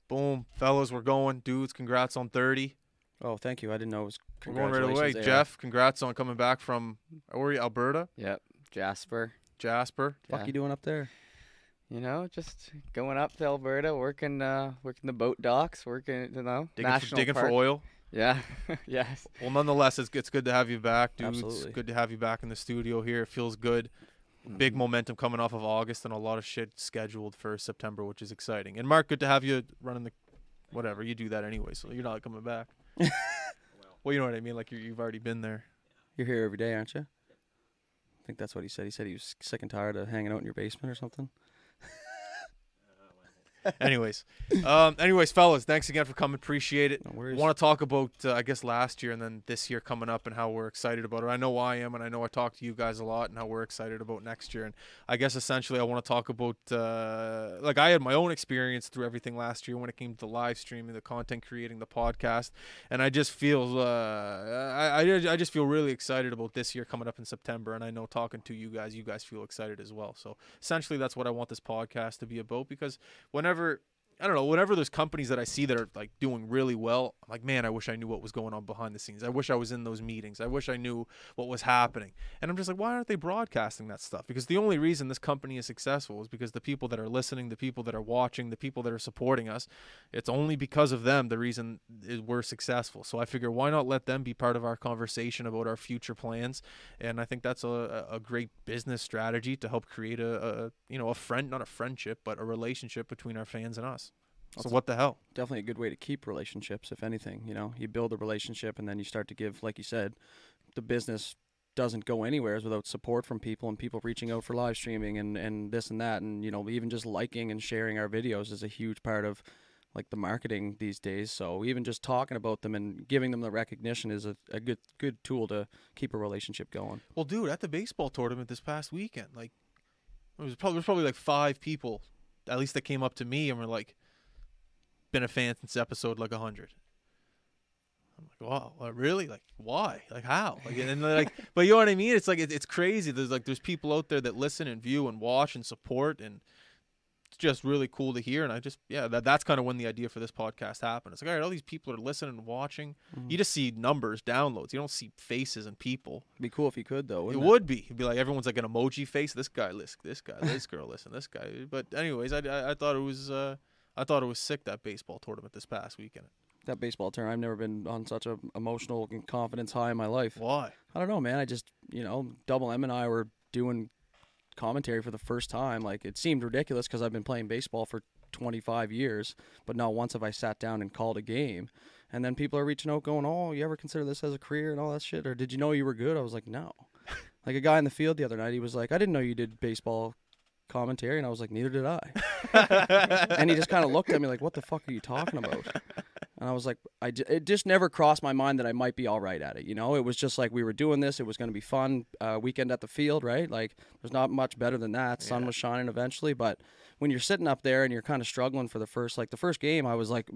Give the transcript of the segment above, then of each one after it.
Boom. Fellas, we're going. Dudes, congrats on 30. Oh, thank you. I didn't know it was We're going right away. congratulations. Jeff, congrats on coming back from, where were you, Alberta? Yep, Jasper. Jasper. Fuck Yeah. you doing up there? You know, just going up to Alberta, working the boat docks, Digging for park. oil. Yeah, yes. Well, nonetheless, it's good to have you back, dudes. Absolutely. Good to have you back in the studio here. It feels good. Big momentum coming off of August and a lot of shit scheduled for September, which is exciting. And Mark, good to have you running the whatever. You do that anyway, so you're not coming back. Well, you know what I mean? Like you've already been there. You're here every day, aren't you? I think that's what he said. He said he was sick and tired of hanging out in your basement or something. Anyways, fellas, thanks again for coming. Appreciate it. No worries. Want to talk about, I guess, last year and then this year coming up and how we're excited about it. I know I am, and I know I talk to you guys a lot and how we're excited about next year. And I guess essentially I want to talk about, like I had my own experience through everything last year when it came to the live streaming, the content creating, the podcast. And I just feel, I just feel really excited about this year coming up in September. And I know talking to you guys feel excited as well. So essentially that's what I want this podcast to be about, because whenever there's companies that I see that are like doing really well, I'm like, man, I wish I knew what was going on behind the scenes. I wish I was in those meetings. I wish I knew what was happening. And I'm just like, why aren't they broadcasting that stuff? Because the only reason this company is successful is because the people that are listening, the people that are watching, the people that are supporting us, it's only because of them the reason we're successful. So I figure, why not let them be part of our conversation about our future plans? And I think that's a great business strategy to help create a friend, not a friendship, but a relationship between our fans and us. So what the hell? Definitely a good way to keep relationships, if anything. You know, you build a relationship and then you start to give, like you said, the business doesn't go anywhere without support from people and people reaching out for live streaming and this and that. And, you know, even just liking and sharing our videos is a huge part of like the marketing these days. So even just talking about them and giving them the recognition is a good tool to keep a relationship going. Well, dude, at the baseball tournament this past weekend, like there was probably like 5 people, at least that came up to me and were like, been a fan since episode like 100. I'm like, wow, really? Like, why? Like, how? Like, and like, but you know what I mean? It's like it's crazy. There's people out there that listen and view and watch and support, and it's just really cool to hear. And I just, that's kind of when the idea for this podcast happened. It's like, all right, all these people are listening and watching. Mm-hmm. You just see numbers, downloads. You don't see faces and people. It'd be cool if you could, though. It would be. It'd be like everyone's like an emoji face. This guy, listen. This guy, this girl, listen. This guy. But anyways, I thought it was. I thought it was sick, that baseball tournament this past weekend. That baseball tournament, I've never been on such a emotional and confidence high in my life. Why? I don't know, man. I just, Double M and I were doing commentary for the first time. Like, it seemed ridiculous because I've been playing baseball for 25 years, but not once have I sat down and called a game. And then people are reaching out going, oh, you ever consider this as a career and all that shit? Or did you know you were good? I was like, no. Like a guy in the field the other night, he was like, I didn't know you did baseball commentary, and I was like, neither did I. And he just kind of looked at me like, what the fuck are you talking about? And I was like, it just never crossed my mind that I might be all right at it. It was just like we were doing this. It was going to be fun. Weekend at the field, right? Like, there's not much better than that. Sun was shining eventually, but when you're sitting up there and you're kind of struggling for the first game, I was like,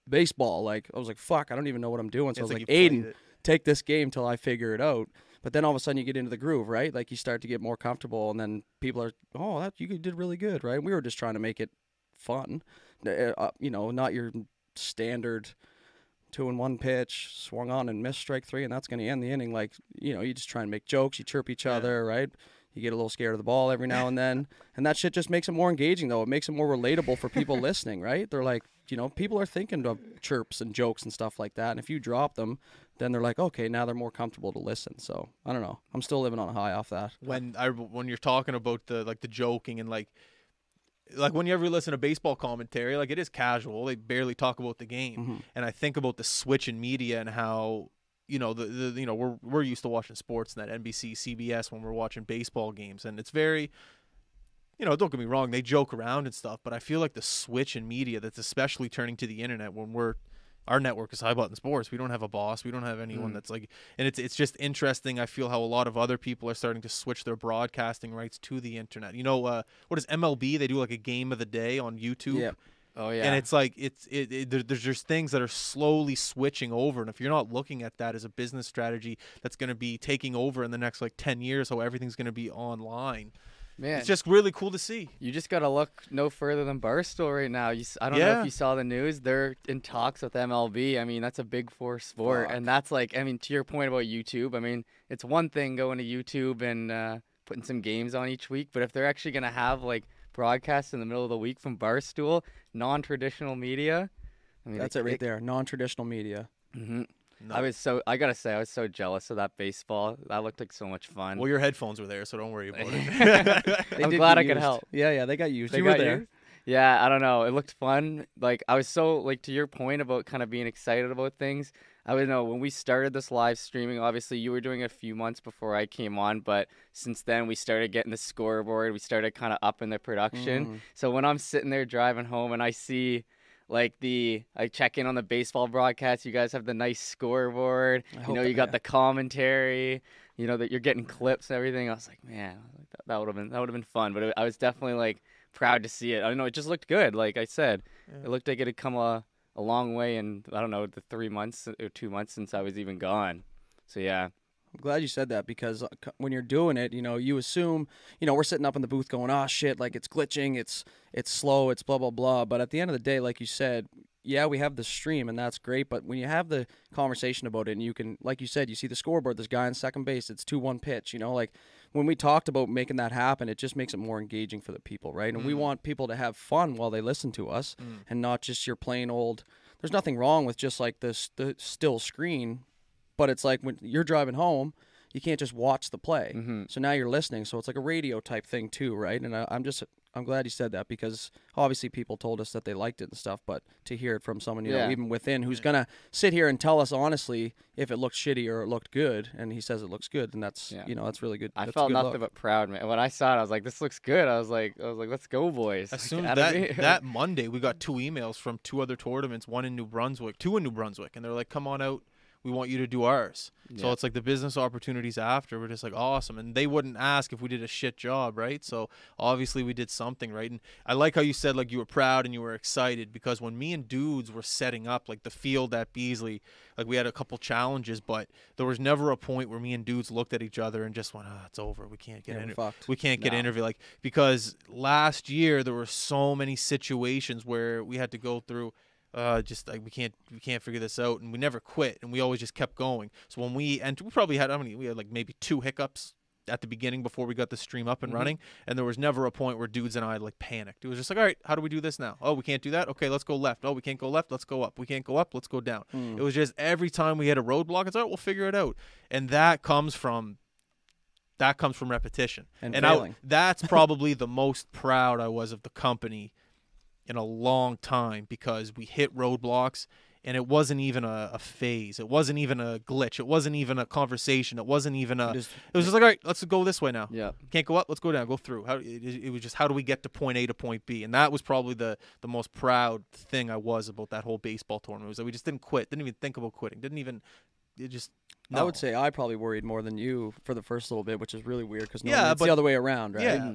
baseball. Like, I was like, fuck, I don't even know what I'm doing. So I was like, Aiden, take this game till I figure it out. But then all of a sudden you get into the groove, right? Like, you start to get more comfortable, and then people are, oh, you did really good, right? We were just trying to make it fun, not your standard 2-1 pitch, swung on and missed strike 3, and that's going to end the inning. Like, you just try and make jokes, you chirp each other, right? You get a little scared of the ball every now and then, and that shit just makes it more engaging, though. It makes it more relatable for people listening, right? They're like, people are thinking of chirps and jokes and stuff like that, and if you drop them, then they're like, okay, now they're more comfortable to listen. So I don't know. I'm still living on a high off that. When you're talking about the joking and like when you ever listen to baseball commentary, like, it is casual. They barely talk about the game, Mm-hmm. and I think about the switch in media and how we're used to watching sports in that NBC, CBS when we're watching baseball games, and it's very. Don't get me wrong, they joke around and stuff, but I feel like the switch in media that's especially turning to the internet when our network is High Button Sports. We don't have a boss. We don't have anyone that's like, and it's just interesting. I feel how a lot of other people are starting to switch their broadcasting rights to the internet. What is MLB? They do like a game of the day on YouTube. Yeah. Oh yeah. And it's like there's just things that are slowly switching over, and if you're not looking at that as a business strategy that's going to be taking over in the next like 10 years, how everything's going to be online, Man, it's just really cool to see. you just gotta look no further than Barstool right now. I don't know Yeah. if you saw the news. They're in talks with MLB. I mean, that's a big four sport, Fuck. and that's like, I mean, to your point about YouTube. I mean, it's one thing going to YouTube and putting some games on each week, but if they're actually gonna have like broadcasts in the middle of the week from Barstool, non-traditional media. I mean, That's it right there. Non-traditional media. Mm-hmm. No. I gotta say, I was so jealous of that baseball. That looked like so much fun. Well, your headphones were there, so don't worry about it. I'm did glad get I could used. help. Yeah, they got used. They You were got there. you? Yeah, I don't know. It looked fun. Like, I was so, like, to your point about kind of being excited about things. I would know when we started this live streaming, obviously you were doing it a few months before I came on, but since then we started getting the scoreboard. We started kind of upping the production. So when I'm sitting there driving home and I see, like, I check in on the baseball broadcast, you guys have the nice scoreboard. I You know, hope you got the commentary. You know that you're getting clips and everything. I was like, man, that would have been fun. But I was definitely like proud to see it. I don't know, it just looked good. Like I said, it looked like it had come a long way in, I don't know, the 3 months or 2 months since I was even gone. So yeah. I'm glad you said that because when you're doing it, you assume, we're sitting up in the booth going, oh shit, like it's glitching, it's slow, it's blah, blah, blah. But at the end of the day, like you said, yeah, we have the stream and that's great. But when you have the conversation about it and you can, like you said, you see the scoreboard, this guy on second base, it's 2-1 pitch, like when we talked about making that happen, it just makes it more engaging for the people, right? And we want people to have fun while they listen to us and not just your plain old, there's nothing wrong with just like the still screen. But it's like when you're driving home, you can't just watch the play. So now you're listening. So it's like a radio type thing too, right? And I'm glad you said that because obviously people told us that they liked it and stuff. But to hear it from someone, even within, who's gonna sit here and tell us honestly if it looked shitty or it looked good, and he says it looks good, then that's that's really good. I That's felt a good nothing look. but proud, man. When I saw it, I was like, this looks good. I was like, let's go, boys. As soon Like, as out of me. that Monday, we got 2 emails from 2 other tournaments, 2 in New Brunswick, and they're like, "Come on out, we want you to do ours." So it's like the business opportunities after. We're just like, awesome. And they wouldn't ask if we did a shit job, right? So obviously we did something, right? And I like how you said like you were proud and you were excited because when me and Douds were setting up like the field at Beasley, like we had a couple challenges, but there was never a point where me and Douds looked at each other and just went, it's over. We can't get we're fucked. interview. Like, because last year there were so many situations where we had to go through just like we can't figure this out, and we never quit, and we always just kept going. So when we probably had we had like maybe 2 hiccups at the beginning before we got the stream up and running, and there was never a point where Douds and I like panicked. It was just like, all right, how do we do this now? Oh, we can't do that. Okay, let's go left. Oh, we can't go left. Let's go up. We can't go up. Let's go down. It was just every time we hit a roadblock, it's all right, we'll figure it out, and that comes from repetition. And failing. That's probably the most proud I was of the company in a long time because we hit roadblocks and it wasn't even a phase. It wasn't even a glitch. It wasn't even a conversation. It wasn't even it was just like, all right, let's go this way now. Yeah. Can't go up. Let's go down. Go through. It was just how do we get to point A to point B? And that was probably the most proud thing I was about that whole baseball tournament was that we just didn't quit. Didn't even think about quitting. No. I would say I probably worried more than you for the first little bit, which is really weird because it's but the other way around, right? Yeah.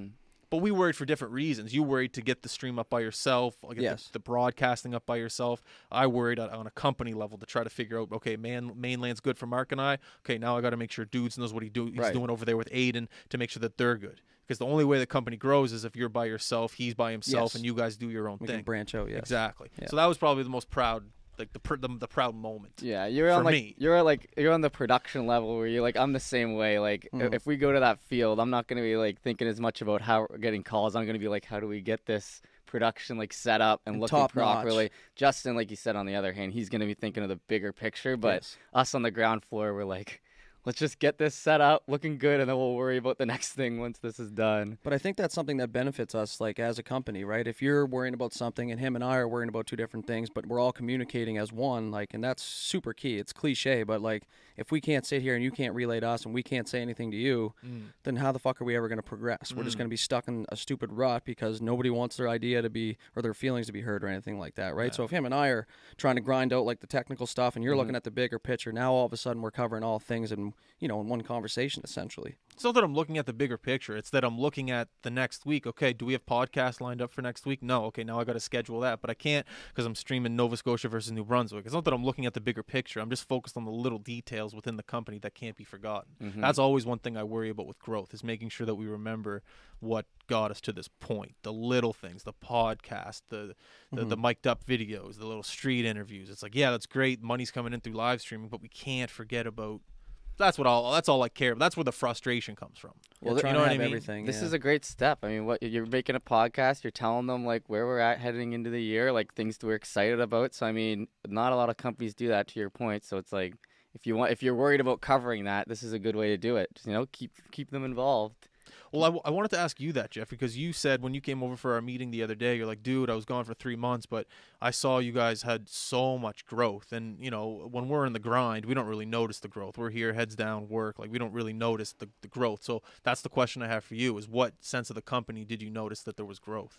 But we worried for different reasons. You worried to get the stream up by yourself, get the broadcasting up by yourself. I worried on a company level to try to figure out, okay, mainland's good for Mark and I. Okay, now I got to make sure Douds knows what he's doing over there with Aiden to make sure that they're good. Because the only way the company grows is if you're by yourself, he's by himself, and you guys do your own We thing. can branch out, yes. Exactly. Yeah. So that was probably the most proud, like the proud moment. Yeah, you're on me. you're on the production level where you're like, I'm the same way. Like if we go to that field, I'm not gonna be like thinking as much about how we're getting calls. I'm gonna be like, how do we get this production like set up and looking properly? Notch. Justin, like you said, on the other hand, he's gonna be thinking of the bigger picture. But us on the ground floor, we're like, let's just get this set up, looking good, and then we'll worry about the next thing once this is done. But I think that's something that benefits us, like, as a company, right? If you're worrying about something and him and I are worrying about 2 different things, but we're all communicating as one, like, and that's super key. It's cliche, but, like, if we can't sit here and you can't relay to us and we can't say anything to you, then how the fuck are we ever going to progress? We're just going to be stuck in a stupid rut because nobody wants their idea to be, or their feelings to be heard or anything like that, right? So if him and I are trying to grind out, like, the technical stuff and you're looking at the bigger picture, now all of a sudden we're covering all things in in in one conversation essentially. It's not that I'm looking at the bigger picture. It's that I'm looking at the next week. Okay, do we have podcasts lined up for next week? No. Okay, now I got to schedule that, but I can't because I'm streaming Nova Scotia versus New Brunswick. It's not that I'm looking at the bigger picture. I'm just focused on the little details within the company that can't be forgotten. That's always one thing I worry about with growth, is making sure that we remember what got us to this point. The little things, the podcast, the mic'd up videos, the little street interviews. It's like, yeah, that's great. Money's coming in through live streaming, but we can't forget about. That's all I care about. That's where the frustration comes from. Well, you know what I mean? Everything, This is a great step. I mean, what you're making a podcast, you're telling them like where we're at heading into the year, like things that we're excited about. So I mean, not a lot of companies do that, to your point. So it's like if you're worried about covering that, this is a good way to do it. Just, keep them involved. Well, I wanted to ask you that, Jeff, because you said when you came over for our meeting the other day, you're like, dude, I was gone for 3 months, but I saw you guys had so much growth. And, when we're in the grind, we don't really notice the growth. We're here, heads down, work. Like, we don't really notice the growth. So that's the question I have for you, is what sense of the company did you notice that there was growth?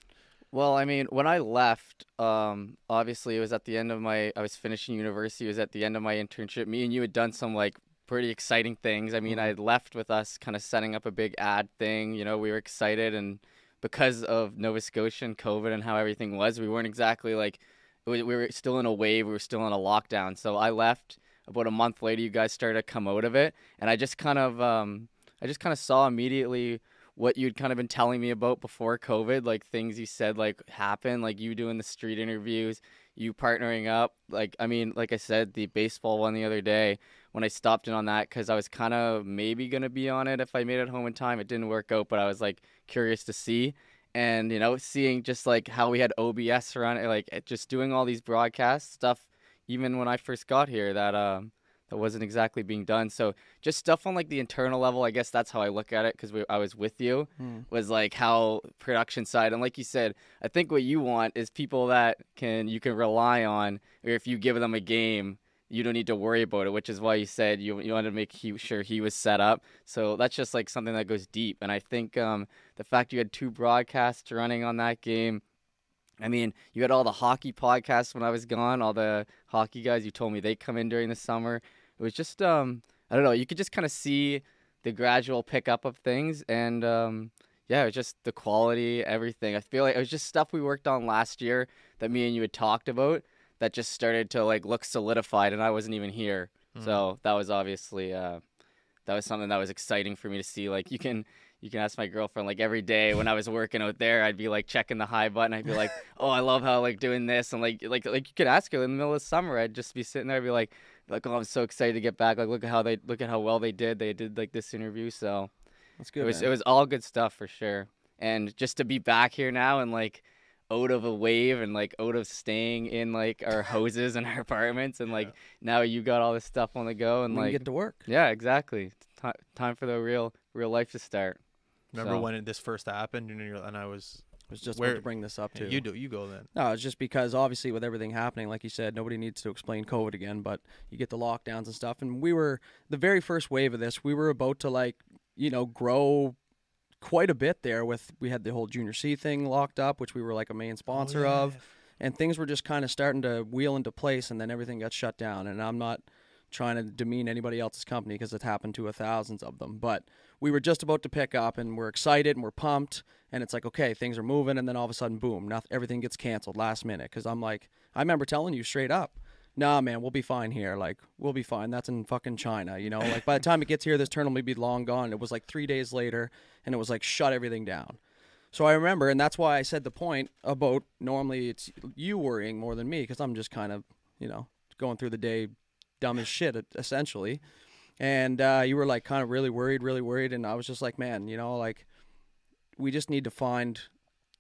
Well, I mean, when I left, obviously it was at the end of I was finishing university. It was at the end of my internship. Me and you had done some, like, pretty exciting things. I mean, I had left with us kind of setting up a big ad thing. We were excited, and because of Nova Scotia and COVID and how everything was, we weren't exactly like, we were still in a wave. We were still in a lockdown. So I left. About a month later, you guys started to come out of it, and I just kind of saw immediately what you'd kind of been telling me about before COVID, like things you said like happened, like you doing the street interviews, you partnering up. Like, I mean, like I said, the baseball one the other day, when I stopped in on that, because I was kind of maybe going to be on it if I made it home in time. It didn't work out, but I was like curious to see. And, seeing just like how we had OBS run, like just doing all these broadcast stuff, even when I first got here, that wasn't exactly being done. So just stuff on like the internal level, I guess that's how I look at it, because I was with you, was like how production side. And like you said, I think what you want is people that you can rely on, or if you give them a game, you don't need to worry about it, which is why you said you wanted to make sure he was set up. So that's just like something that goes deep. And I think the fact you had 2 broadcasts running on that game, I mean, you had all the hockey podcasts when I was gone, all the hockey guys, you told me they come in during the summer. It was just, I don't know, you could just kind of see the gradual pickup of things. And yeah, it was just the quality, everything. I feel like it was just stuff we worked on last year that me and you had talked about that just started to like look solidified, and I wasn't even here. So that was obviously, that was something that was exciting for me to see. Like you can ask my girlfriend, like every day when I was working out there, I'd be like checking the high button. I'd be like, oh, I love how like doing this. And like you could ask her in the middle of summer, I'd just be sitting there, I'd be like, oh, I'm so excited to get back. Like, look at how well they did. They did like this interview. So That's good. It was all good stuff for sure. And just to be back here now and like out of a wave and like out of staying in like our houses and our apartments, and like now you got all this stuff on the go, and we like can get to work. Yeah, exactly. Time for the real life to start. Remember when this first happened, and I was just about to bring this up too. You go then. No, it's just because obviously with everything happening, like you said, nobody needs to explain COVID again, but you get the lockdowns and stuff. And we were, the very first wave of this, we were about to like, grow quite a bit there. We had the whole Junior C thing locked up, which we were like a main sponsor of. And things were just kind of starting to wheel into place, and then everything got shut down. And I'm not trying to demean anybody else's company because it's happened to thousands of them. But we were just about to pick up, and we're excited and we're pumped, and it's like, okay, things are moving, and then all of a sudden, boom, everything gets canceled last minute. Because I'm like, I remember telling you straight up, nah, man, we'll be fine here. Like, we'll be fine. That's in fucking China, Like, by the time it gets here, this tournament will be long gone. It was like 3 days later, and it was like, shut everything down. So I remember, and that's why I said the point about normally it's you worrying more than me, because I'm just kind of, going through the day dumb as shit, essentially. And you were like kind of really worried, and I was just like, man, like we just need to find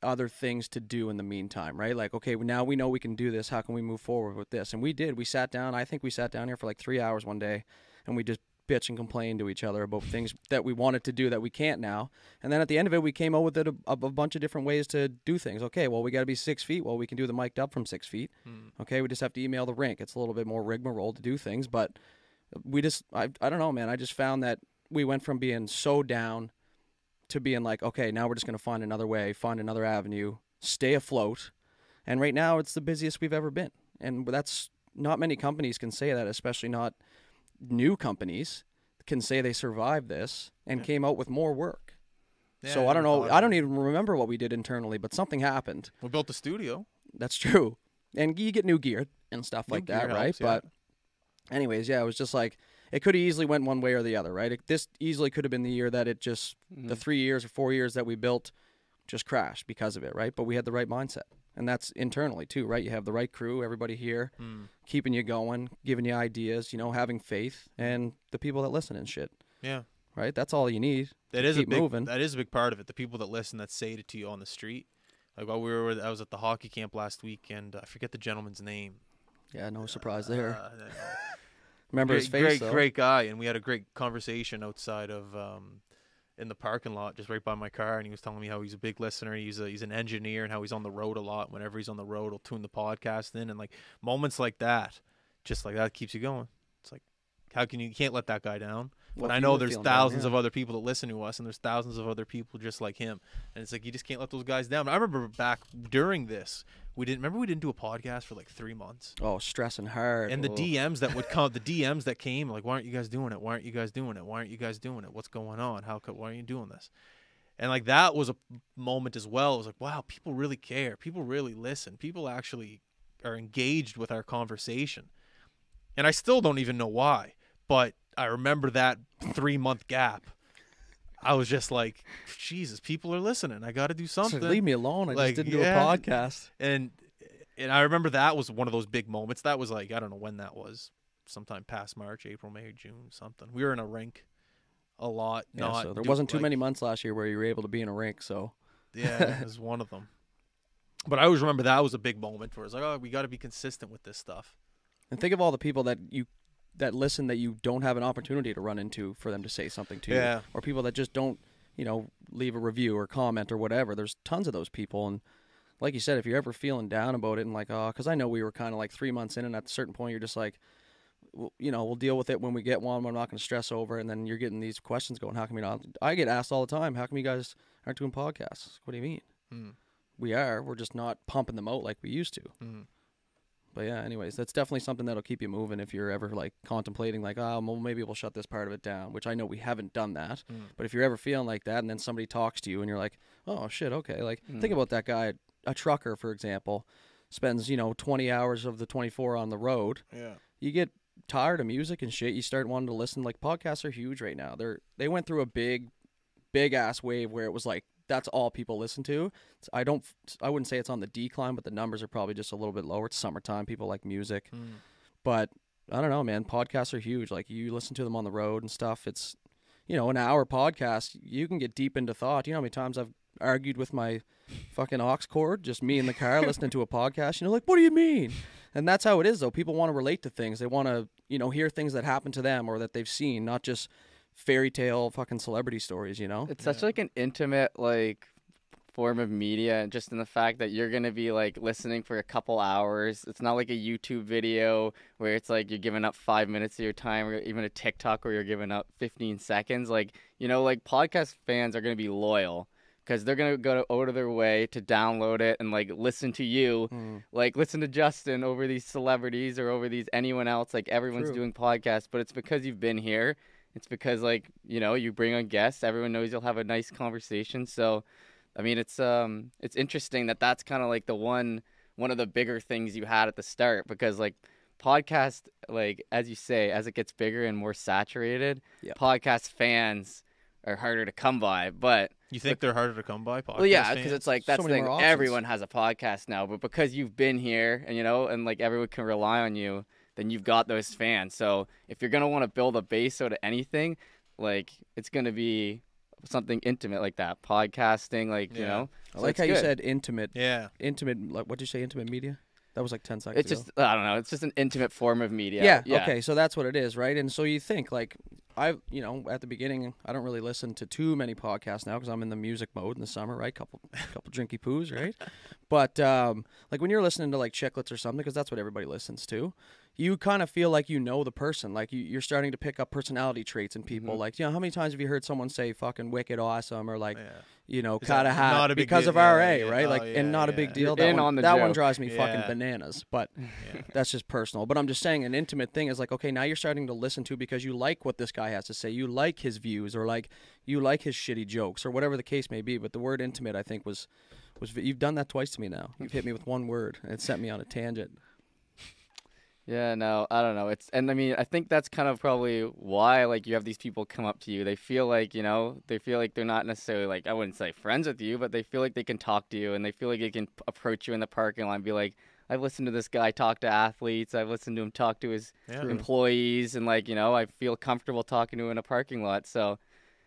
other things to do in the meantime, right? Like, okay, now we know we can do this. How can we move forward with this? And we did. We sat down. I think we sat down here for like 3 hours one day, and we just bitch and complain to each other about things that we wanted to do that we can't now. And then at the end of it, we came up with a bunch of different ways to do things. Okay, well, we got to be 6 feet. Well, we can do the mic'd up from 6 feet. Okay, we just have to email the rink. It's a little bit more rigmarole to do things, but we just, I don't know, man. I just found that we went from being so down to being like, okay, now we're just going to find another way, find another avenue, stay afloat. And right now it's the busiest we've ever been. And that's, not many companies can say that, especially not new companies can say they survived this and came out with more work. Yeah, So I don't know. thought I of don't it. even remember what we did internally, but something happened. We built the studio. That's true. And you get new gear and stuff New like gear that, right? helps, yeah. But anyways, yeah, it was just like, it could have easily went one way or the other, right? This easily could have been the year that it just, the 3 years or 4 years that we built just crashed because of it, right? But we had the right mindset. And that's internally too, right? You have the right crew, everybody here, keeping you going, giving you ideas, having faith, and the people that listen and shit, Yeah. right? That's all you need. That to is keep moving. That is a big part of it. The people that listen, that say it to you on the street. Like while I was at the hockey camp last week, and I forget the gentleman's name. Yeah, no surprise there. I don't know. Remember his face, though. Great guy, and we had a great conversation outside of in the parking lot, just right by my car, and he was telling me how he's a big listener. He's an engineer, and how he's on the road a lot. Whenever he's on the road, he'll tune the podcast in, and like moments like that, just like that, keeps you going. It's like, you can't let that guy down. Well, But if I you know were there's feeling down, thousands yeah. of other people that listen to us, and there's thousands of other people just like him, and it's like you just can't let those guys down. I remember back during this, we didn't do a podcast for like 3 months. Oh, stressing hard. And the Oh. DMs that would come, the DMs that came, like, why aren't you guys doing it? Why aren't you guys doing it? Why aren't you guys doing it? What's going on? Why aren't you doing this? And like that was a moment as well. It was like, wow, people really care. People really listen. People actually are engaged with our conversation. And I still don't even know why, but I remember that 3-month gap. I was just like, Jesus, people are listening. I got to do So something. leave me alone. I Like, just didn't do a yeah. podcast. And I remember that was one of those big moments. That was like, I don't know when that was. Sometime past March, April, May, June, something. We were in a rink a lot. Yeah, so there wasn't too many months last year where you were able to be in a rink. So Yeah, it was one of them. But I always remember that was a big moment for us. Like, oh, we got to be consistent with this stuff. and think of all the people that listen that you don't have an opportunity to run into for them to say something to Yeah. you, or people that just don't leave a review or comment or whatever. There's tons of those people, and like you said, if you're ever feeling down about it and like, oh, because I know we were kind of like 3 months in, and at a certain point you're just like, well, we'll deal with it when we get one. I'm not going to stress over it. And then you're getting these questions going, how come you not? I get asked all the time, how come you guys aren't doing podcasts? What do you mean? We are. We're just not pumping them out like we used to. But yeah, anyways, that's definitely something that'll keep you moving if you're ever like contemplating like, oh, well, maybe we'll shut this part of it down, which I know we haven't done that. But if you're ever feeling like that and then somebody talks to you and you're like, oh, shit, okay. Like, think about that guy, a trucker, for example, spends, 20 hours of the 24 on the road. Yeah. You get tired of music and shit. You start wanting to listen. Like, podcasts are huge right now. They went through a big ass wave where it was like, that's all people listen to. I wouldn't say it's on the decline, but the numbers are probably just a little bit lower. It's summertime. People like music. But I don't know, man. Podcasts are huge. Like, you listen to them on the road and stuff. It's, an hour podcast, you can get deep into thought. You know how many times I've argued with my fucking aux cord, just me in the car listening to a podcast, like, what do you mean? And that's how it is, though. People want to relate to things. They want to, hear things that happen to them or that they've seen, not just fairy tale fucking celebrity stories, It's such like an intimate like form of media, and just in the fact that you're gonna be like listening for a couple hours. It's not like a YouTube video where it's like you're giving up 5 minutes of your time, or even a TikTok where you're giving up 15 seconds. Like, like podcast fans are gonna be loyal because they're gonna go out of their way to download it and like listen to you, like listen to Justin over these celebrities or over these anyone else. Like, everyone's True. doing podcasts, but it's because you've been here. It's because, like, you bring on guests. Everyone knows you'll have a nice conversation. So, I mean, it's interesting that that's kind of like the one of the bigger things you had at the start, because, like, podcast, like, as you say, as it gets bigger and more saturated, podcast fans are harder to come by. But You think they're harder to come by? Podcast well, yeah, because fans? it's like So that's the many thing. more options. Everyone has a podcast now, but because you've been here and and like everyone can rely on you, then you've got those fans. So if you're gonna want to build a base out of anything, like, it's gonna be something intimate like that, podcasting, like Yeah. I So like it's how you good. said intimate. Yeah. Intimate, like, what'd you say, intimate media? That was like 10 seconds It's ago. just I don't know. It's just an intimate form of media. Yeah, okay, so that's what it is, right? And so you think, like, at the beginning, I don't really listen to too many podcasts now because I'm in the music mode in the summer, right? Couple drinky poos, right? But like when you're listening to like Chiclets or something, because that's what everybody listens to, you kind of feel like you know the person. Like you're starting to pick up personality traits in people. Like, you know, how many times have you heard someone say fucking wicked awesome or like, you know, cut a hat not a big because deal? of RA, Yeah, right? oh, Like, and not a big deal. You're in on the that one joke. drives me fucking Yeah. bananas. But that's just personal. But I'm just saying an intimate thing is like, okay, now you're starting to listen to because you like what this guy has to say. You like his views or like you like his shitty jokes or whatever the case may be. But the word intimate, I think, was you've done that twice to me now. You've hit me with one word and it sent me on a tangent. Yeah, no, I don't know. And I mean, I think that's kind of probably why, like, you have these people come up to you. They feel like, you know, they feel like they're not necessarily, like, I wouldn't say friends with you, but they feel like they can talk to you and they feel like they can approach you in the parking lot and be like, I've listened to this guy talk to athletes. I've listened to him talk to his employees. And, like, you know, I feel comfortable talking to him in a parking lot. So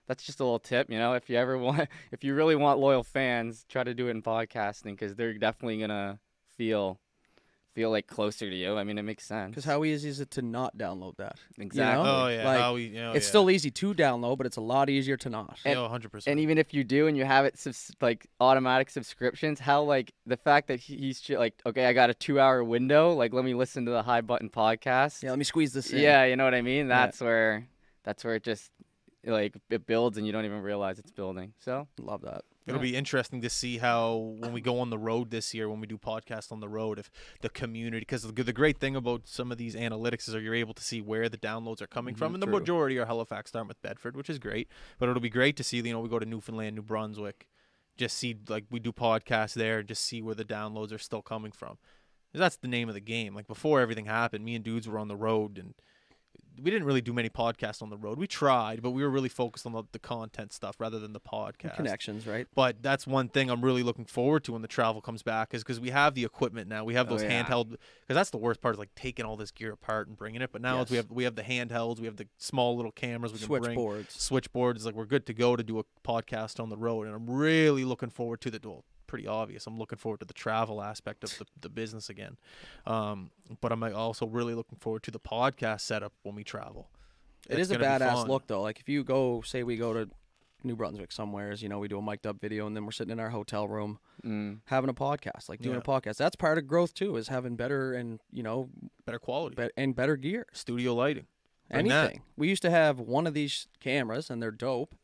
that's just a little tip, you know, if you really want loyal fans, try to do it in podcasting because they're definitely going to feel like closer to you. I mean, it makes sense. Because how easy is it to not download that? Exactly. You know? Oh yeah, Like, it's still easy to download, but it's a lot easier to not. And, 100%. And even if you do and you have it like automatic subscriptions, how like the fact that he's like, okay, I got a 2-hour window, like let me listen to the High Button podcast. Yeah, let me squeeze this in. Yeah, you know what I mean? That's where it just like it builds and you don't even realize it's building. So Love that. It'll be interesting to see how when we go on the road this year, when we do podcasts on the road, if the community, because the great thing about some of these analytics is you're able to see where the downloads are coming from, and the majority are Halifax, starting with Bedford, which is great. But it'll be great to see, you know, we go to Newfoundland, New Brunswick, just see like we do podcasts there, and just see where the downloads are still coming from. 'Cause that's the name of the game. Like before everything happened, me and Douds were on the road and we didn't really do many podcasts on the road. We tried, but we were really focused on the content stuff rather than the podcast. Connections, right? But that's one thing I'm really looking forward to when the travel comes back is because we have the equipment now. We have those handheld, because that's the worst part is like taking all this gear apart and bringing it. But now we have the handhelds, we have the small little cameras we can bring. Switchboards. Like we're good to go to do a podcast on the road. And I'm really looking forward to pretty obvious. I'm looking forward to the travel aspect of the business again. But I'm also really looking forward to the podcast setup when we travel. It is a badass look though. Like if you go, say we go to New Brunswick somewhere, you know, we do a mic'd up video and then we're sitting in our hotel room having a podcast, like doing a podcast. That's part of growth too, is having better and, you know, better quality and better gear. Studio lighting. Anything. We used to have one of these cameras and they're dope.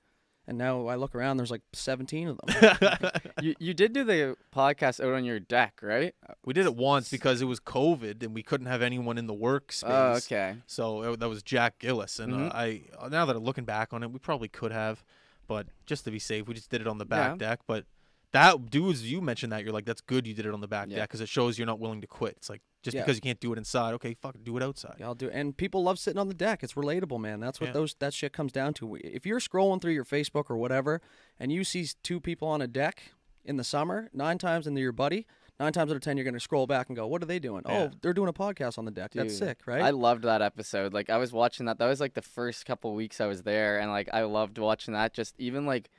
And now I look around, there's like 17 of them. You did do the podcast out on your deck, right? We did it once because it was COVID and we couldn't have anyone in the workspace. Oh, okay. So that was Jack Gillis. And now that I'm looking back on it, we probably could have. But just to be safe, we just did it on the back deck. But that, dudes, you mentioned that. You're like, that's good you did it on the back deck because it shows you're not willing to quit. It's like, just because you can't do it inside, okay, fuck, do it outside. Yeah, I'll do it. And people love sitting on the deck. It's relatable, man. That's what that shit comes down to. If you're scrolling through your Facebook or whatever, and you see 2 people on a deck in the summer, 9 times and they're your buddy, 9 times out of 10 you're going to scroll back and go, what are they doing? Oh, they're doing a podcast on the deck. Dude, that's sick, right? I loved that episode. Like I was watching that. That was like the first couple weeks I was there, and like I loved watching that. Just even like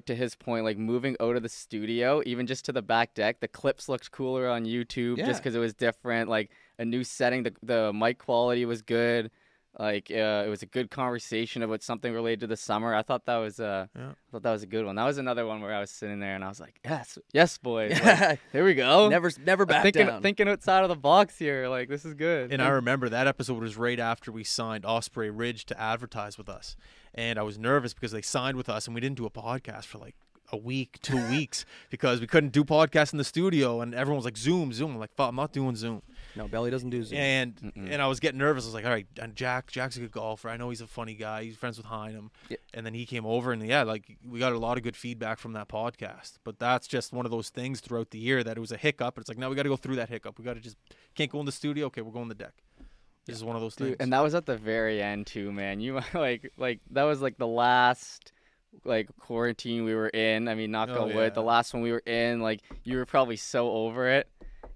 to his point, like moving out of the studio, even just to the back deck, the clips looked cooler on YouTube just because it was different. Like a new setting, the mic quality was good. Like it was a good conversation about something related to the summer. I thought that was a good one. That was another one where I was sitting there and I was like, yes, boys. Like, here we go. Never back down. Thinking outside of the box here. Like this is good. And I remember that episode was right after we signed Osprey Ridge to advertise with us. And I was nervous because they signed with us and we didn't do a podcast for like a week, 2 weeks, because we couldn't do podcasts in the studio. And everyone was like, Zoom. I'm like, fuck, I'm not doing Zoom. No, Belly doesn't do Zoom. And I was getting nervous. I was like, all right, and Jack's a good golfer. I know he's a funny guy. He's friends with Heinem. Yeah. And then he came over and like we got a lot of good feedback from that podcast. But that's just one of those things throughout the year that it was a hiccup. But it's like, now we got to go through that hiccup. We got to can't go in the studio. Okay, we're going on the deck. This is one of those things. And that was at the very end too, man. You like that was like the last like quarantine we were in. I mean, knock on wood, the last one we were in. Like you were probably so over it,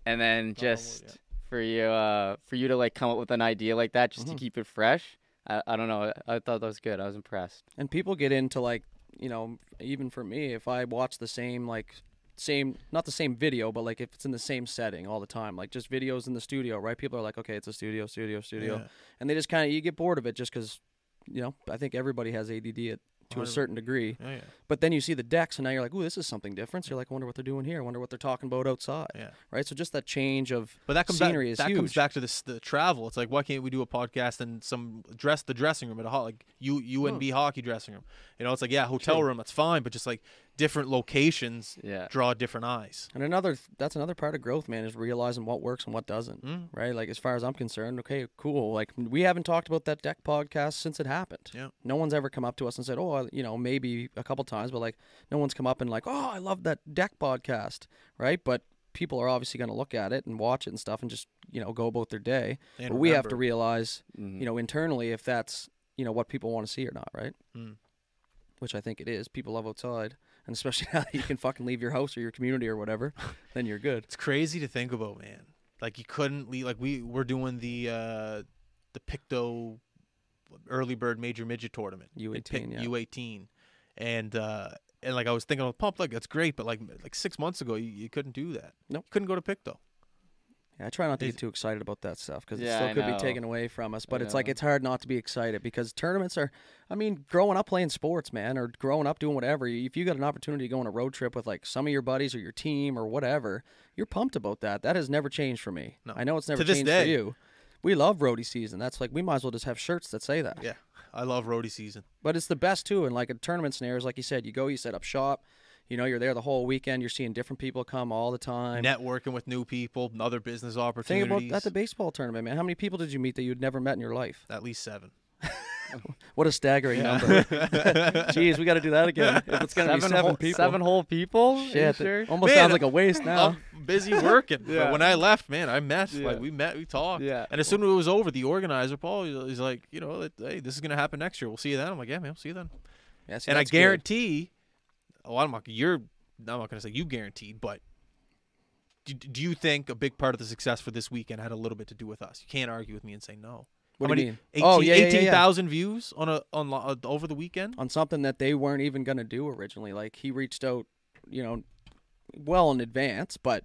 and then just for you to like come up with an idea like that just to keep it fresh. I don't know. I thought that was good. I was impressed. And people get into like, you know, even for me, if I watch the same not the same video, but like if it's in the same setting all the time, like just videos in the studio, right? People are like, okay, it's a studio, and they just kind of, you get bored of it just because, you know, I think everybody has ADD at to a certain degree. Yeah, yeah. But then you see the decks, and now you're like, ooh, this is something different. So you're like, I wonder what they're doing here. I wonder what they're talking about outside. Yeah. Right? So just that change of But that comes scenery back, is that huge. comes back to the travel. It's like, why can't we do a podcast in the dressing room at a like UNB hockey dressing room? You know, it's like, yeah, hotel room, that's fine, but just like different locations draw different eyes. And that's another part of growth, man, is realizing what works and what doesn't. Right? Like, as far as I'm concerned, okay, cool. Like, we haven't talked about that deck podcast since it happened. Yeah. No one's ever come up to us and said, oh, maybe a couple times, but like, no one's come up and like, oh, I love that deck podcast. Right? But people are obviously going to look at it and watch it and stuff and just, go about their day. And but we have to realize, internally, if that's, what people want to see or not, right? Which I think it is. People love outside. And especially now that you can fucking leave your house or your community or whatever, then you're good. It's crazy to think about, man. Like, you couldn't leave. Like, we're doing the Picto early bird major midget tournament. U18, U18. And like, I was thinking, pump, like, that's great, but like 6 months ago, you couldn't do that. Nope. You couldn't go to Picto. Yeah, I try not to get too excited about that stuff because it Yeah, still I could be know. taken away from us. But I it's like, know. it's hard not to be excited because tournaments are, growing up playing sports, man, or growing up doing whatever, if you got an opportunity to go on a road trip with like some of your buddies or your team or whatever, you're pumped about that. That has never changed for me. No. I know it's never To this changed day. for you. We love roadie season. That's like, we might as well just have shirts that say that. Yeah. I love roadie season. But it's the best too. And like a tournament scenarios, like you said, you go, you set up shop, you're there the whole weekend. You're seeing different people come all the time. Networking with new people, other business Think opportunities. about at the baseball tournament, man. How many people did you meet that you'd never met in your life? At least 7. What a staggering number. Jeez, we got to do that again. If it's going to be 7 people. 7 whole people? Are you Shit, sure? that almost Man, sounds like a waste now. I'm busy working. Yeah. But when I left, man, I met. Yeah. Like, we met, we talked. Yeah. And as soon as it was over, the organizer, Paul, he's like, hey, this is going to happen next year. We'll see you then. I'm like, yeah, man, we'll see you then. Yeah, see, And I that's good. guarantee, I'm not going to say you guaranteed, but do you think a big part of the success for this weekend had a little bit to do with us? You can't argue with me and say no. What How do you many- mean? 18 Oh, yeah, yeah, yeah. 18,000 views on over the weekend? On something that they weren't even going to do originally. Like, he reached out, well in advance, but,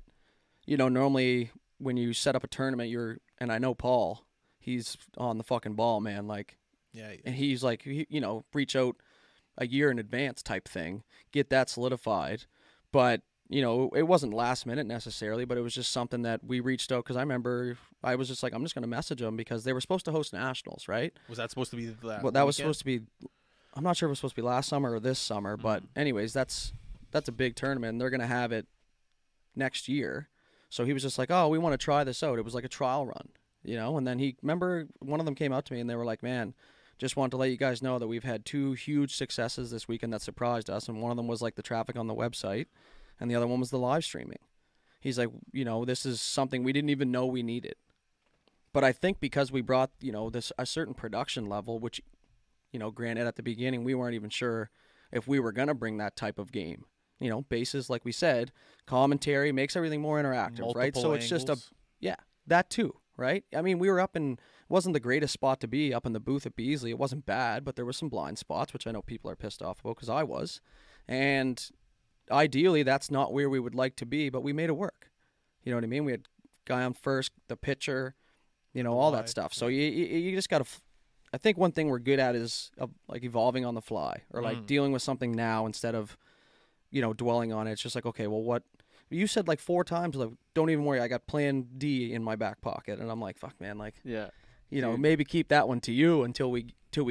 normally when you set up a tournament, and I know Paul, he's on the fucking ball, man. Like, Yeah. and he's like, reach out a year in advance type thing, get that solidified. But, it wasn't last minute necessarily, but it was just something that we reached out because I remember I was just like, I'm just going to message them because they were supposed to host nationals, right? Was that supposed to be that? Well, that was supposed to be, I'm not sure if it was supposed to be last summer or this summer, but anyways, that's a big tournament. And they're going to have it next year. So he was just like, oh, we want to try this out. It was like a trial run, and then remember one of them came out to me and they were like, man, just wanted to let you guys know that we've had 2 huge successes this weekend that surprised us. And one of them was like the traffic on the website and the other one was the live streaming. He's like, this is something we didn't even know we needed. But I think because we brought, a certain production level, which, granted at the beginning, we weren't even sure if we were going to bring that type of game. Bases, like we said, commentary makes everything more interactive, right? So it's just that too, right? I mean, we were up in, wasn't the greatest spot to be up in the booth at Beasley. It wasn't bad, but there was some blind spots, which I know people are pissed off about because I was. And ideally, that's not where we would like to be, but we made it work. You know what I mean? We had guy on first, the pitcher, all that stuff. So you just got to, I think one thing we're good at is like evolving on the fly or like dealing with something now instead of, dwelling on it. It's just like, okay, well, what you said like 4 times, like, don't even worry, I got plan D in my back pocket. And I'm like, fuck, man, like, Yeah. maybe keep that one to you until we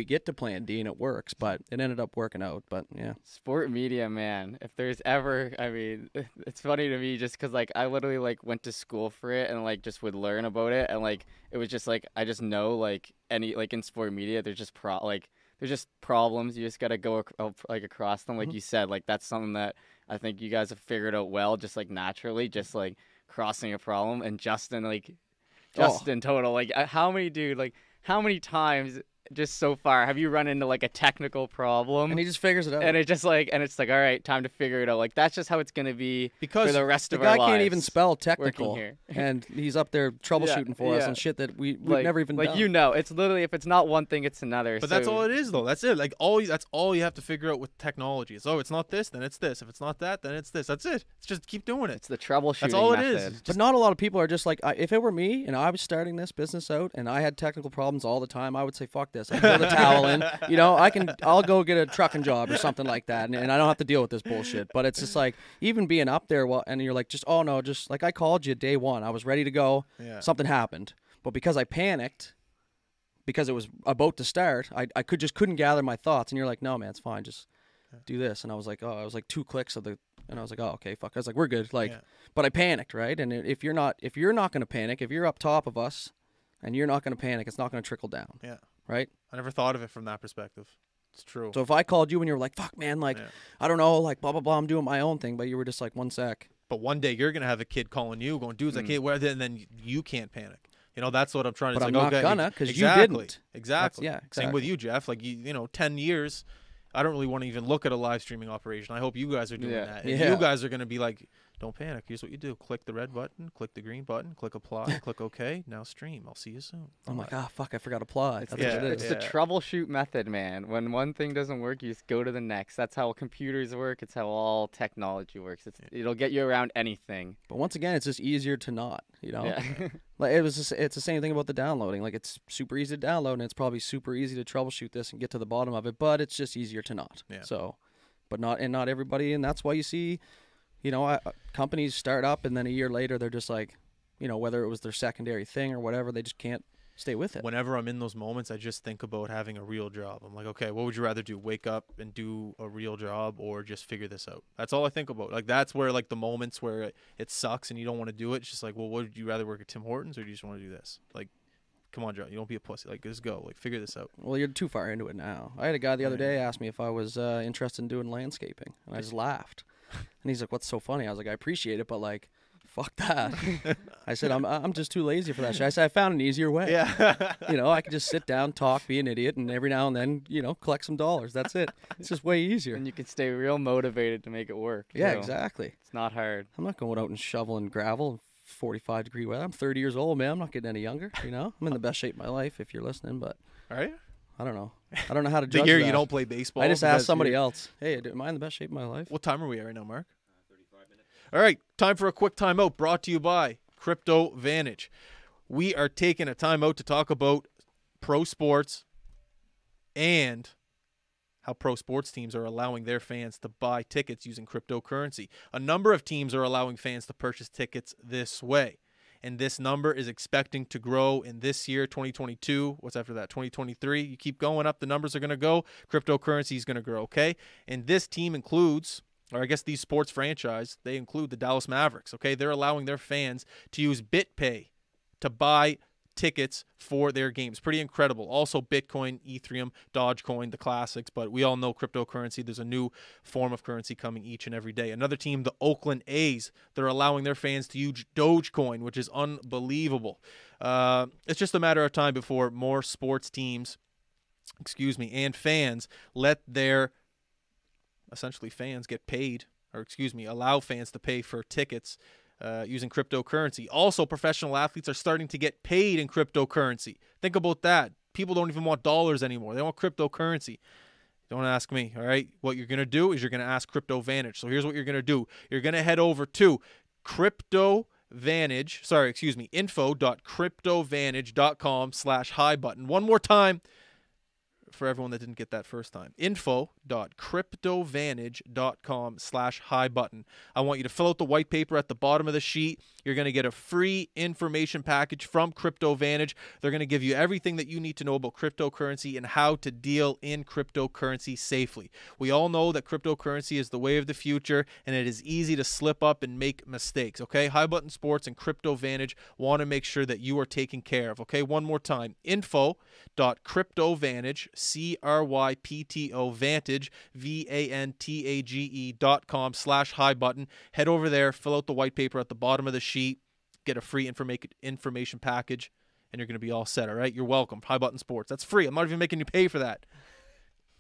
get to plan D and it works. But it ended up working out. But yeah. Sport media, man. If there's ever, it's funny to me just because, like, I literally, like, went to school for it and, like, just would learn about it. And, like, it was just, like, I just know, like, in sport media, there's just there's just problems. You just got to go, like, across them. Like you said, like, that's something that I think you guys have figured out well, just, like, naturally, just, like, crossing a problem. And Justin, total, like, how many times just so far have you run into like a technical problem And he just figures it out. and it's like all right, time to figure it out? Like, that's just how it's gonna be for the rest the of our guy lives. can't even spell working technical, here. and he's up there troubleshooting for us yeah. and shit that we've Like- never even like done. it's literally, if it's not one thing, it's another. But that's all it is, though. That's it. Like, that's all you have to figure out with technology. It's, it's not this, then it's this. If it's not that, then it's this. That's it. It's just keep doing it. It's the troubleshooting. That's all it is. method. It's But just- not a lot of people are just like, if it were me and I was starting this business out and I had technical problems all the time, I would say, fuck this. this. I throw the towel in. You know, I'll go get a trucking job or something like that, and I don't have to deal with this bullshit. But it's just like, even being up there, and you're like, just, oh no, just like I called you day one. I was ready to go. Yeah. Something happened. But because I panicked, because it was about to start, I couldn't gather my thoughts. And you're like, no, man, it's fine. Just do this. And I was like, oh, I was like 2 clicks of the, and I was like, oh, okay, fuck. I was like, we're good. Like, but I panicked, right? And if you're not going to panic, if you're up top of us and you're not going to panic, it's not going to trickle down. Yeah. Right? I never thought of it from that perspective. It's true. So if I called you and you were like, fuck, man, like, I don't know, like, blah, blah, blah, I'm doing my own thing, but you were just like, 1 sec. But one day you're going to have a kid calling you, going, dude's like, hey, where? And then you can't panic. You know, that's what I'm trying to say. But I'm not gonna, because you didn't. Exactly. Exactly. Same with you, Jeff. Like, you know, 10 years, I don't really want to even look at a live streaming operation. I hope you guys are doing that. And you guys are going to be like, don't panic. Here's what you do. Click the red button, click the green button, click apply, click OK. Now stream. I'll see you soon. I'm like, fuck, I forgot apply. It's the troubleshoot method, man. When one thing doesn't work, you just go to the next. That's how computers work. It's how all technology works. It'll get you around anything. But once again, it's just easier to not, you know? Yeah. Like it's the same thing about the downloading. Like, it's super easy to download, and it's probably super easy to troubleshoot this and get to the bottom of it, but it's just easier to not. Yeah. So, but not everybody, and that's why you see, you know, companies start up, and then a year later they're just like, you know, whether it was their secondary thing or whatever, they just can't stay with it. Whenever I'm in those moments, I just think about having a real job. I'm like, okay, what would you rather do? Wake up and do a real job, or just figure this out? That's all I think about. Like, that's where, like, the moments where it sucks and you don't want to do it, it's just like, well, would you rather work at Tim Hortons, or do you just want to do this? Like, come on, John, you don't be a pussy. Like, just go. Like, figure this out. Well, you're too far into it now. I had a guy the other day ask me if I was interested in doing landscaping, and I just laughed. And he's like, what's so funny? I was like, I appreciate it, but, like, fuck that. I said, I'm just too lazy for that shit. I said, I found an easier way. Yeah. You know, I could just sit down, talk, be an idiot, and every now and then, you know, collect some dollars. That's it. It's just way easier. And you can stay real motivated to make it work. Yeah, too. exactly. It's not hard. I'm not going out and shoveling gravel in 45-degree weather. I'm 30 years old, man. I'm not getting any younger, you know? I'm in the best shape of my life, if you're listening, but Are you? I don't know. I don't know how to judge The year that. you don't play baseball. I just asked somebody year. else, hey, am I in the best shape of my life? What time are we at right now, Mark? 35 minutes. All right, time for a quick timeout brought to you by Crypto Vantage. We are taking a timeout to talk about pro sports and how pro sports teams are allowing their fans to buy tickets using cryptocurrency. A number of teams are allowing fans to purchase tickets this way. And this number is expecting to grow in this year, 2022. What's after that? 2023. You keep going up, the numbers are going to go. Cryptocurrency is going to grow, okay? And this team includes, or I guess these sports franchise, they include the Dallas Mavericks, okay? They're allowing their fans to use BitPay to buy tickets for their games. Pretty incredible. Also Bitcoin, Ethereum, Dogecoin, the classics, but we all know cryptocurrency. There's a new form of currency coming each and every day. Another team, the Oakland A's, they're allowing their fans to use Dogecoin, which is unbelievable. It's just a matter of time before more sports teams, and fans let their essentially fans get paid, or allow fans to pay for tickets using cryptocurrency. Also, professional athletes are starting to get paid in cryptocurrency. Think about that. People don't even want dollars anymore. They want cryptocurrency. Don't ask me, all right? What you're going to do is you're going to ask Crypto Vantage. So here's what you're going to do. You're going to head over to info.cryptovantage.com/hi button. One more time for everyone that didn't get that first time. info.cryptovantage.com/hi button. I want you to fill out the white paper at the bottom of the sheet. You're going to get a free information package from Crypto Vantage. They're going to give you everything that you need to know about cryptocurrency and how to deal in cryptocurrency safely. We all know that cryptocurrency is the way of the future, and it is easy to slip up and make mistakes, okay? High Button Sports and Crypto Vantage want to make sure that you are taken care of, okay? One more time, info.cryptovantage, CRYPTO Vantage, VANTAGE.com/hi button. Head over there, fill out the white paper at the bottom of the sheet, get a free information package, and you're going to be all set, all right? You're welcome. High Button Sports. That's free. I'm not even making you pay for that.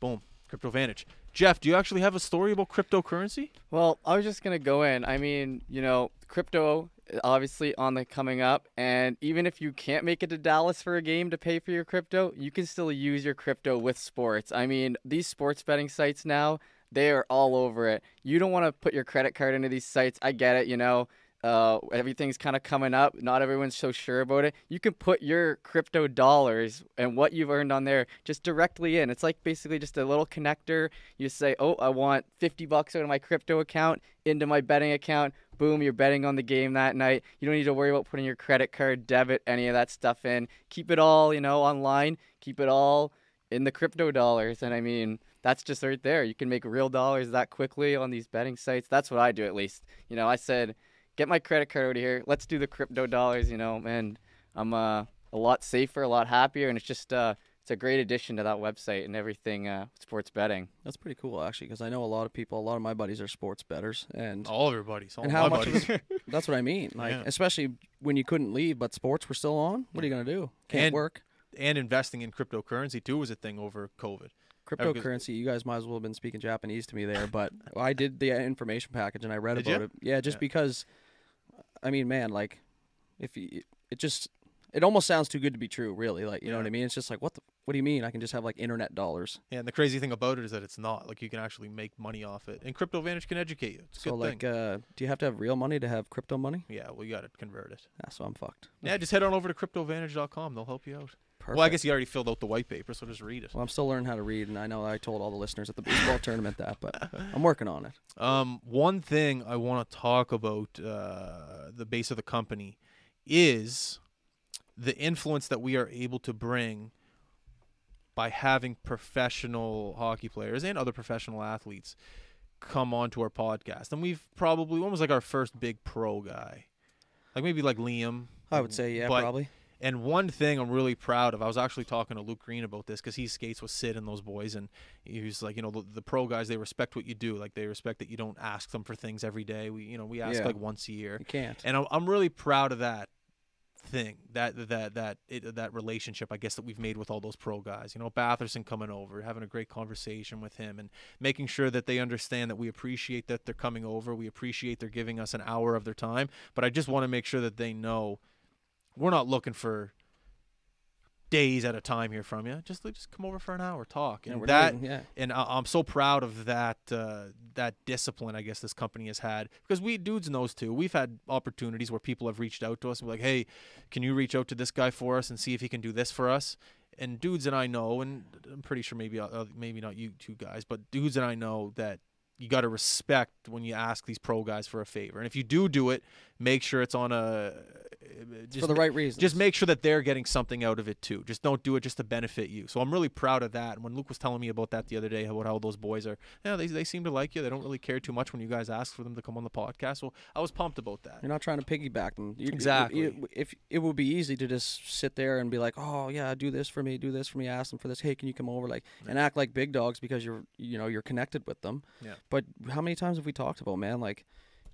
Boom. Crypto Vantage. Jeff, do you actually have a story about cryptocurrency? Well, I was just going to go in. I mean, you know, crypto obviously on the coming up, and even if you can't make it to Dallas for a game to pay for your crypto, you can still use your crypto with sports. I mean, these sports betting sites now, they are all over it. You don't want to put your credit card into these sites. I get it, you know. everything's kind of coming up. Not everyone's so sure about it. You can put your crypto dollars and what you've earned on there just directly in. It's like basically just a little connector. You say, oh, I want $50 out of my crypto account into my betting account. Boom, you're betting on the game that night. You don't need to worry about putting your credit card, debit, any of that stuff in. Keep it all, online. Keep it all in the crypto dollars. And I mean, that's just right there. You can make real dollars that quickly on these betting sites. That's what I do, at least. I said, get my credit card out of here. Let's do the crypto dollars, and I'm a lot safer, a lot happier. And it's just, it's a great addition to that website and everything, sports betting. That's pretty cool, actually, because I know a lot of my buddies are sports bettors, and all of your buddies, all and my how much buddies. That's what I mean. Like, Yeah. especially when you couldn't leave, but sports were still on. What are you gonna do? Can't work. And investing in cryptocurrency too was a thing over COVID. Cryptocurrency. You guys might as well have been speaking Japanese to me there, but I did the information package and I read Did about you? it. Yeah, just Yeah. because. I mean, man, like, it almost sounds too good to be true, really. Like, you know Yeah. what I mean? It's just like, what do you mean? I can just have like internet dollars. Yeah, and the crazy thing about it is that it's not. Like, you can actually make money off it. And Crypto Vantage can educate you. It's a So good like, thing. do you have to have real money to have crypto money? Yeah, well, you got to convert it. Yeah, so I'm fucked. Yeah, just head on over to cryptovantage.com. They'll help you out. Perfect. Well, I guess you already filled out the white paper, so just read it. Well, I'm still learning how to read, and I know I told all the listeners at the baseball tournament that, but I'm working on it. One thing I want to talk about the base of the company is the influence that we are able to bring by having professional hockey players and other professional athletes come onto our podcast. And we've probably, when was like our first big pro guy? Like maybe like Liam. I would say, yeah, But- probably. And one thing I'm really proud of, I was actually talking to Luke Green about this because he skates with Sid and those boys, and he was like, the pro guys, they respect what you do. Like, they respect that you don't ask them for things every day. We ask Yeah. like once a year. You can't. And I'm really proud of that thing, that relationship, I guess, that we've made with all those pro guys. Batherson coming over, having a great conversation with him, and making sure that they understand that we appreciate that they're coming over. We appreciate they're giving us an hour of their time. But I just want to make sure that they know we're not looking for days at a time here from you. Just come over for an hour, talk, Yeah, and we're that. not even- yeah. And I'm so proud of that that discipline, I guess, this company has had, because Dudes knows too. We've had opportunities where people have reached out to us and be like, hey, can you reach out to this guy for us and see if he can do this for us? And Dudes and I know, and I'm pretty sure maybe not you two guys, but Dudes and I know that you got to respect when you ask these pro guys for a favor. And if you do it, make sure it's on For the right reasons. just make sure that they're getting something out of it too. Just don't do it just to benefit you. So I'm really proud of that. And when Luke was telling me about that the other day, about how those boys are, they seem to like you. They don't really care too much when you guys ask for them to come on the podcast. So I was pumped about that. You're not trying to piggyback them. Exactly. If it would be easy to just sit there and be like, oh yeah, do this for me, ask them for this. Hey, can you come over? And act like big dogs because you're connected with them. Yeah. But how many times have we talked about, man? Like,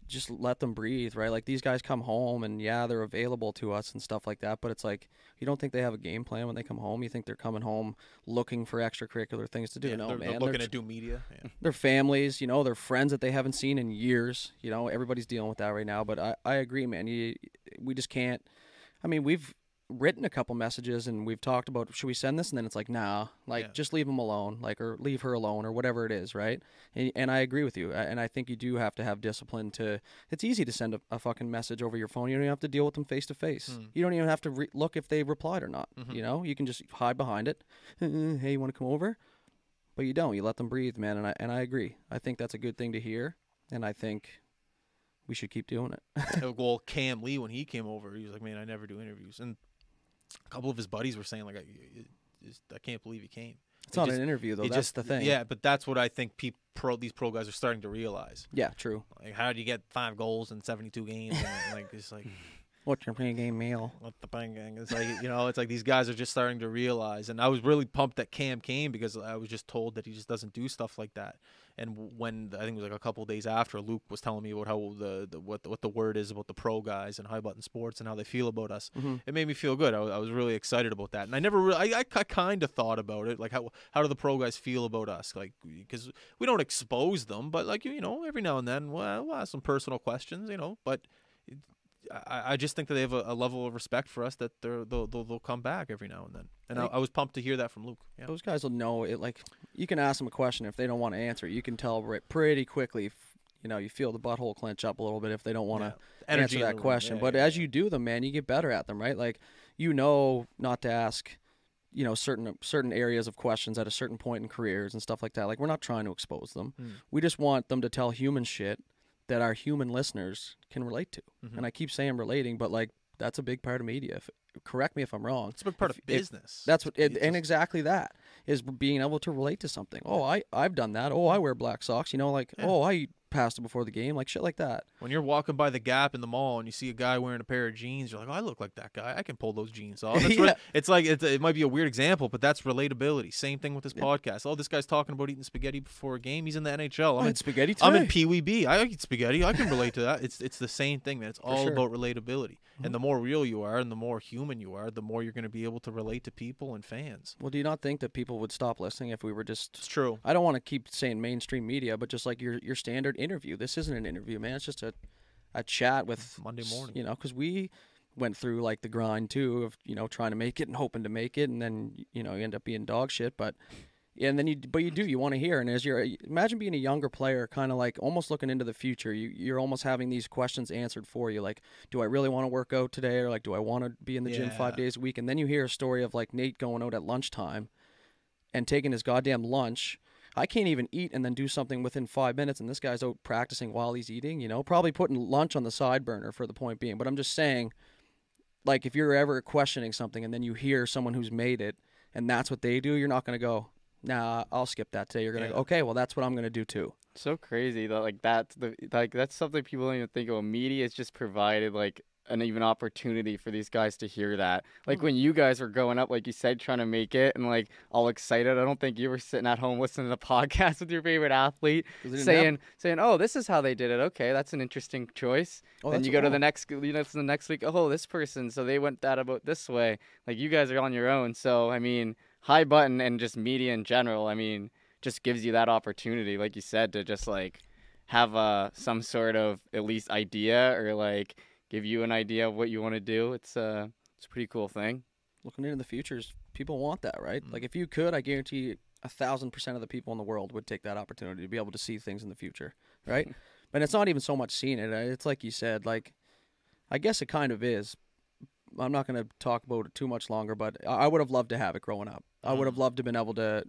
just let them breathe, right? Like, these guys come home and yeah, they're available to us and stuff like that. But it's like, you don't think they have a game plan when they come home? You think they're coming home looking for extracurricular things to do? Yeah, No, they're man. looking to do media. Yeah. Their families, their friends that they haven't seen in years. Everybody's dealing with that right now. But I agree, man. We just can't. I mean, we've written a couple messages and we've talked about, should we send this? And then it's like, nah, just leave them alone, or leave her alone, or whatever it is, right? And I agree with you. And I think you do have to have discipline to. It's easy to send a fucking message over your phone. You don't even have to deal with them face to face. You don't even have to look if they replied or not. You can just hide behind it. Hey, you want to come over? But you don't. You let them breathe, man. And I agree. I think that's a good thing to hear. And I think we should keep doing it. Well, Cam Lee, when he came over, he was like, man, I never do interviews. And a couple of his buddies were saying, like, I can't believe he came. It's not an interview, though. That's the thing. Yeah, but that's what I think these pro guys are starting to realize. Yeah, true. Like, how do you get 5 goals in 72 games? And it's like, What's your pre-game meal? what the bang gang? It's like, it's like these guys are just starting to realize. And I was really pumped that Cam came because I was just told that he just doesn't do stuff like that. And when I think it was like a couple of days after, Luke was telling me about how what the word is about the pro guys and High Button Sports and how they feel about us. It made me feel good. I was really excited about that. And I never really, I kind of thought about it, like how do the pro guys feel about us? Like, because we don't expose them, but like, every now and then we'll ask some personal questions, but I just think that they have a level of respect for us that they'll come back every now and then. And I was pumped to hear that from Luke. Yeah. Those guys will know it. Like, you can ask them a question if they don't want to answer. You can tell pretty quickly. you feel the butthole clench up a little bit if they don't want to Energy answer in that the room. question. Yeah, But yeah, as yeah. you do them, man, you get better at them, right? Like, not to ask, certain areas of questions at a certain point in careers and stuff like that. Like, we're not trying to expose them. We just want them to tell human shit that our human listeners can relate to. And I keep saying relating, but like, that's a big part of media. Correct me if I'm wrong. It's a big part of business. That's what, and exactly that is being able to relate to something. Oh, I've done that. Oh, I wear black socks. Oh, I eat pasta before the game, like shit like that. When you're walking by the Gap in the mall and you see a guy wearing a pair of jeans, you're like, oh, I look like that guy. I can pull those jeans off. It's like it might be a weird example, but that's relatability. Same thing with this podcast. Oh, this guy's talking about eating spaghetti before a game. He's in the NHL. I'm in spaghetti today. I'm in Pee Wee B. I eat spaghetti. I can relate to that. It's the same thing, man. It's all about relatability. And the more real you are and the more human you are, the more you're going to be able to relate to people and fans. Well, do you not think that people would stop listening if we were just... It's true. I don't want to keep saying mainstream media, but just like your standard interview. This isn't an interview, man. It's just a chat with... Monday morning. Because we went through like the grind too of, trying to make it and hoping to make it, and then, you end up being dog shit, but... And then you want to hear, and imagine being a younger player, kind of like almost looking into the future. You're almost having these questions answered for you, like, do I really want to work out today, or like, do I want to be in the gym 5 days a week? And then you hear a story of like Nate going out at lunchtime and taking his goddamn lunch. I can't even eat and then do something within 5 minutes, and this guy's out practicing while he's eating. Probably putting lunch on the side burner for the point being. But I'm just saying, like, if you're ever questioning something and then you hear someone who's made it and that's what they do, you're not going to go, nah, I'll skip that today. You're gonna go, okay, well, that's what I'm gonna do too. So crazy that that's something people don't even think of. Media has just provided like an even opportunity for these guys to hear that. Like when you guys were growing up, like you said, trying to make it and like all excited. I don't think you were sitting at home listening to podcasts with your favorite athlete saying, oh, this is how they did it. Okay, that's an interesting choice. Oh, then you go to the next, the next week. Oh, this person, so they went that about this way. Like you guys are on your own. So I mean, high button and just media in general, I mean, just gives you that opportunity, like you said, to just like have some sort of at least idea or like give you an idea of what you want to do. It's a pretty cool thing. Looking into the futures, people want that, right? Like if you could, I guarantee 1,000% of the people in the world would take that opportunity to be able to see things in the future, right? But it's not even so much seeing it. It's like you said, like, I guess it kind of is. I'm not going to talk about it too much longer, but I would have loved to have it growing up. I would have loved to have been able to,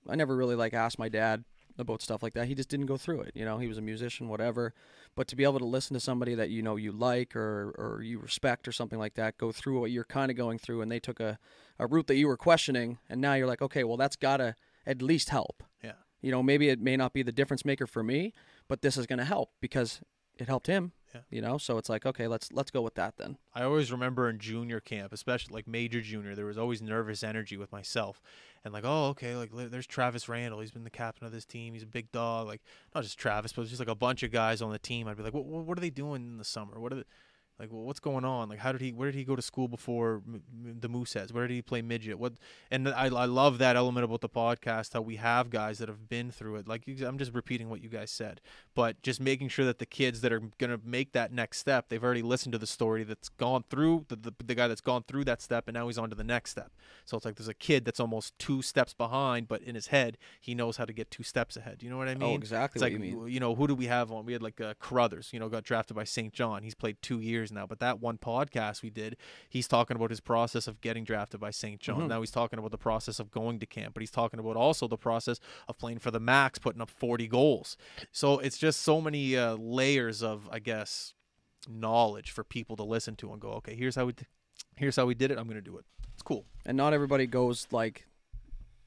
I never really like asked my dad about stuff like that. He just didn't go through it. He was a musician, whatever. But to be able to listen to somebody that you like or you respect or something like that go through what you're kind of going through, and they took a route that you were questioning, and now you're like, okay, well, that's got to at least help. Yeah. Maybe it may not be the difference maker for me, but this is going to help because it helped him. Yeah. So it's like, okay, let's go with that then. I always remember in junior camp, especially like major junior, there was always nervous energy with myself. And like, oh, okay, like there's Travis Randall. He's been the captain of this team. He's a big dog. Like, not just Travis, but just like a bunch of guys on the team. I'd be like, what are they doing in the summer? What are they, like, well, what's going on? Like, where did he go to school before the Mooseheads? Where did he play midget? And I love that element about the podcast, how we have guys that have been through it. Like, I'm just repeating what you guys said, but just making sure that the kids that are going to make that next step, they've already listened to the story that's gone through, the guy that's gone through that step, and now he's on to the next step. So it's like there's a kid that's almost 2 steps behind, but in his head, he knows how to get 2 steps ahead. You know what I mean? Oh, exactly it's what like, you mean. Who do we have on? We had like Carruthers, got drafted by St. John. He's played 2 years now, but that one podcast we did, he's talking about his process of getting drafted by St. John. Now he's talking about the process of going to camp, but he's talking about also the process of playing for the Max, putting up 40 goals. So it's just so many layers of, I guess, knowledge for people to listen to and go, okay, here's how we did it. I'm going to do it. It's cool. And not everybody goes like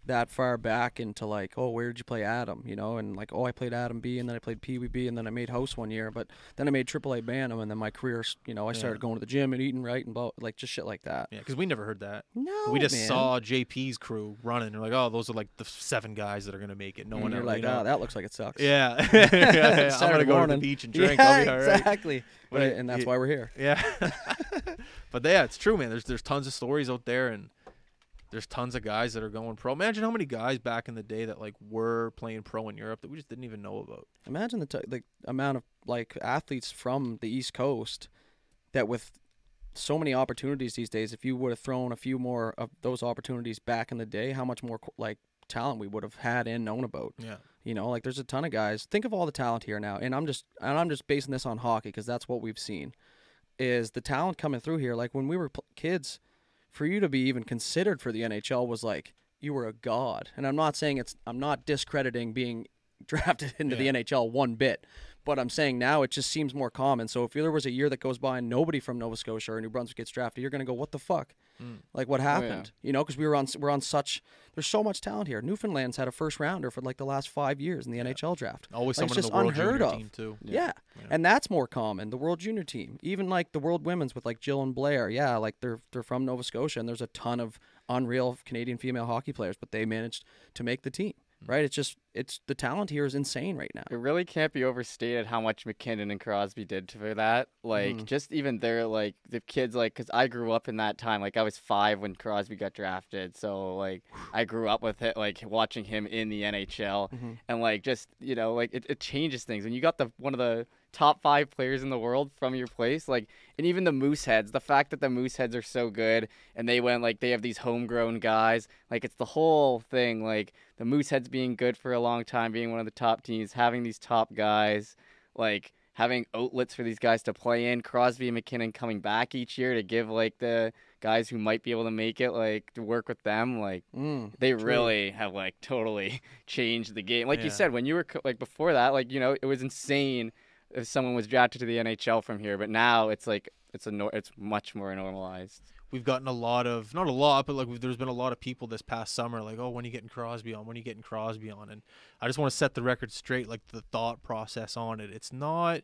that far back into like, oh, where did you play Adam? And like, oh, I played Adam B, and then I played Pee Wee B, and then I made house one year, but then I made AAA Bantam, and then my career, I started going to the gym and eating right and like just shit like that. Yeah, because we never heard that. No, we just man. saw JP's crew running. We're like, oh, those are like the 7 guys that are gonna make it. No one. You're like, oh, that looks like it sucks. Yeah, I'm gonna go to the beach and drink. I'll be all right. Exactly. And that's why we're here. Yeah. But yeah, it's true, man. There's tons of stories out there, and there's tons of guys that are going pro. Imagine how many guys back in the day that like were playing pro in Europe that we just didn't even know about. Imagine the amount of like athletes from the East Coast that with so many opportunities these days, if you would have thrown a few more of those opportunities back in the day, how much more like talent we would have had and known about. Yeah. You know, like there's a ton of guys. Think of all the talent here now, and I'm just basing this on hockey because that's what we've seen. Is the talent coming through here? Like when we were kids, for you to be even considered for the NHL was like you were a god. And I'm not saying I'm not discrediting being drafted into the NHL one bit. But I'm saying now it just seems more common. So if there was a year that goes by and nobody from Nova Scotia or New Brunswick gets drafted, you're going to go, what the fuck? Like, what happened? You know, because we're on such – there's so much talent here. Newfoundland's had a first-rounder for, like, the last 5 years in the NHL draft. Always like, someone in the World Junior team, too. Yeah. And that's more common, the World Junior team. Even, like, the World Women's with, like, Jill and Blair. Yeah, like, they're from Nova Scotia, and there's a ton of unreal Canadian female hockey players, but they managed to make the team. Right? It's the talent here is insane right now. It really can't be overstated how much McKinnon and Crosby did for that. Like, just even their, like, the kids, like, because I grew up in that time. Like, I was 5 when Crosby got drafted. So, like, I grew up with it, like, watching him in the NHL. And, like, just, you know, like, it changes things. When you got one of the top 5 players in the world from your place, like, and even the Mooseheads, the fact that the Mooseheads are so good and they went, like, they have these homegrown guys, like, it's the whole thing, like, the Mooseheads being good for a long time, being one of the top teams, having these top guys, like, having outlets for these guys to play in, Crosby and McKinnon coming back each year to give, like, the guys who might be able to make it, like, to work with them, like, they really have, like, totally changed the game. Like you said, when you were, like, before that, like, you know, it was insane if someone was drafted to the NHL from here, but now it's like it's much more normalized. We've gotten a lot of, not a lot, but like there's been a lot of people this past summer like, oh, when are you getting Crosby on? When are you getting Crosby on? And I just want to set the record straight, like the thought process on it. It's not,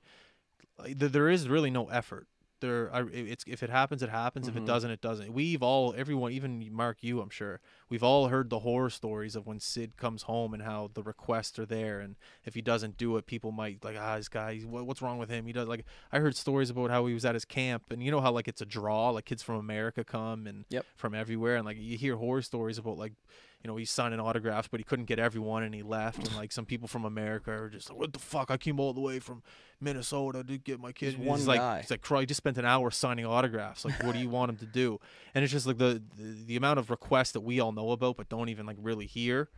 there is really no effort. If it happens, it happens. If it doesn't, it doesn't. Everyone, even Mark, you, I'm sure, we've all heard the horror stories of when Sid comes home and how the requests are there, and if he doesn't do it, people might like, this guy, what's wrong with him? He does, like, I heard stories about how he was at his camp, and you know how like it's a draw, like kids from America come and from everywhere, and like you hear horror stories about like, you know, he's signing autographs, but he couldn't get everyone, and he left. And like some people from America are just like, "What the fuck? I came all the way from Minnesota to get my kid." He's guy. He's like, "He just spent an hour signing autographs. Like, what do you want him to do?" And it's just like the amount of requests that we all know about, but don't even like really hear.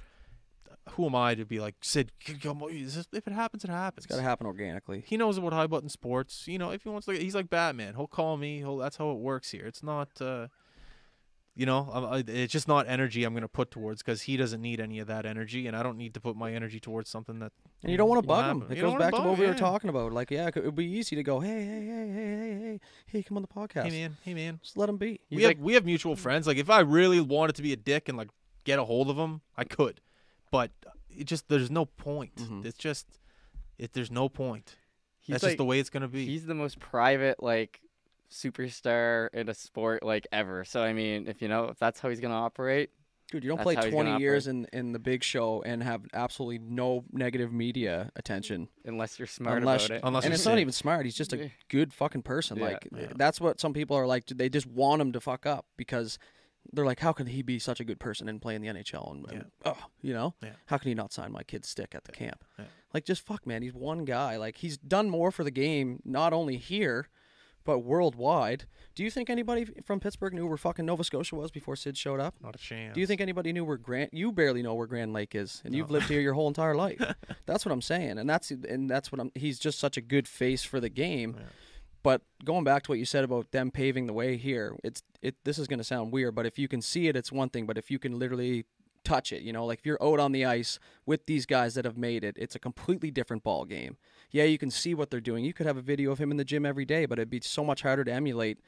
Who am I to be like, Sid? If it happens, it happens. It's got to happen organically. He knows about high button sports. You know, if he wants, he's like Batman. He'll call me. That's how it works here. It's not. You know, it's just not energy I'm going to put towards, because he doesn't need any of that energy, and I don't need to put my energy towards something that. And you don't want to bug him. It goes back to what we were talking about. Like, yeah, it would be easy to go, hey, come on the podcast. Hey man, just let him be. We have mutual friends. Like, if I really wanted to be a dick and like get a hold of him, I could, but there's no point. It's just there's no point. That's just the way it's going to be. He's the most private, like, superstar in a sport like ever. So I mean, if that's how he's gonna operate, dude, you don't play 20 years in the big show and have absolutely no negative media attention unless you're smart about it. And it's not even smart. He's just a good fucking person. That's what some people are like. They just want him to fuck up because they're like, how can he be such a good person and play in the NHL? And how can he not sign my kid's stick at the camp? Like, just fuck, man. He's one guy. Like, he's done more for the game, not only here but worldwide. Do you think anybody from Pittsburgh knew where fucking Nova Scotia was before Sid showed up? Not a chance. Do you think anybody knew where you barely know where Grand Lake is, and you've lived here your whole entire life? That's what I'm saying, and that's what he's just such a good face for the game. Yeah. But going back to what you said about them paving the way here, this is going to sound weird, but if you can see it, it's one thing, but if you can literally touch it, like if you're out on the ice with these guys that have made it, it's a completely different ball game. Yeah, you can see what they're doing. You could have a video of him in the gym every day, but it'd be so much harder to emulate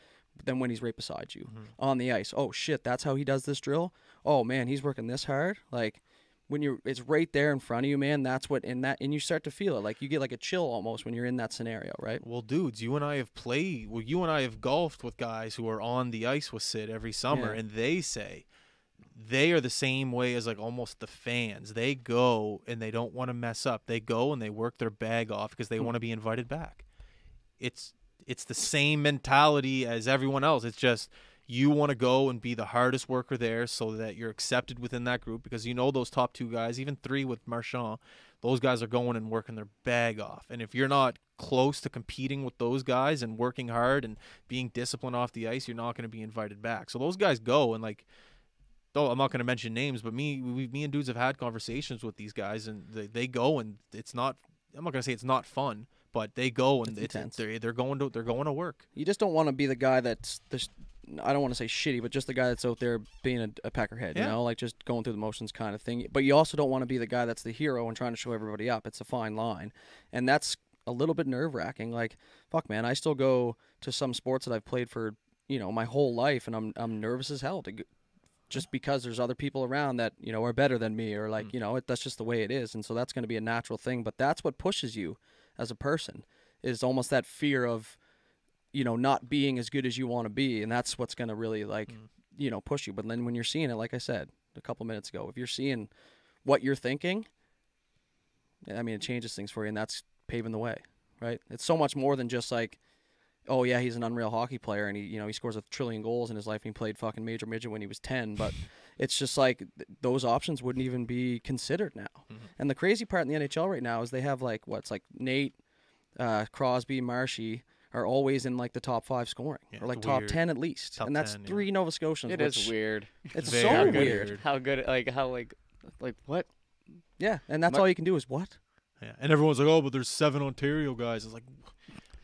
than when he's right beside you on the ice. Oh shit, that's how he does this drill. Oh man, he's working this hard. Like, when it's right there in front of you, man, and you start to feel it. Like, you get like a chill almost when you're in that scenario, right? Well, dudes, you and I have golfed with guys who are on the ice with Sid every summer, and they say they are the same way as like almost the fans. They go and they don't want to mess up. They go and they work their bag off because they want to be invited back. It's the same mentality as everyone else. It's just you want to go and be the hardest worker there so that you're accepted within that group, because those top 2 guys, even 3 with Marchand, those guys are going and working their bag off. And if you're not close to competing with those guys and working hard and being disciplined off the ice, you're not going to be invited back. So those guys go and like, I'm not going to mention names, but me and Dudes have had conversations with these guys, and they go, and it's not. I'm not going to say it's not fun, but they go and It's intense. they're going to work. You just don't want to be the guy that's I don't want to say shitty, but just the guy that's out there being a peckerhead, Yeah. you know, like just going through the motions kind of thing. But you also don't want to be the guy that's the hero and trying to show everybody up. It's a fine line, and that's a little bit nerve-wracking. Like, fuck, man, I still go to some sports that I've played for, my whole life, and I'm nervous as hell just because there's other people around that are better than me, or like that's just the way it is, and so that's going to be a natural thing. But that's what pushes you as a person, is almost that fear of not being as good as you want to be, and that's what's going to really push you. But then when you're seeing it, like I said a couple minutes ago, if you're seeing what you're thinking, I mean, it changes things for you, and that's paving the way, right? It's so much more than just like, oh yeah, he's an unreal hockey player, and he scores 1 trillion goals in his life, and he played fucking major midget when he was 10. But it's just like those options wouldn't even be considered now. And the crazy part in the NHL right now is they have like Nate, Crosby, Marshy are always in like the top 5 scoring, or like top 10 at least, Top and that's 10, 3 Nova Scotians. It is weird. It's Very so weird. weird. How good, like what? Yeah, and that's all you can do is what? Yeah, and everyone's like, oh, but there's 7 Ontario guys. It's like,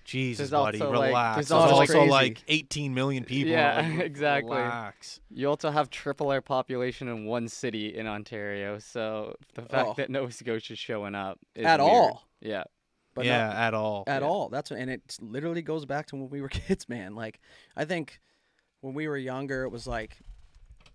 Jesus, There's buddy, also, like- relax. there's There's also crazy. like 18 million people. Yeah, Like, exactly. Relax. You also have triple our population in one city in Ontario, so the fact that Nova Scotia's showing up is At weird. all. Yeah. But yeah, not at all. at all. And it literally goes back to when we were kids, man. Like, I think when we were younger, it was like,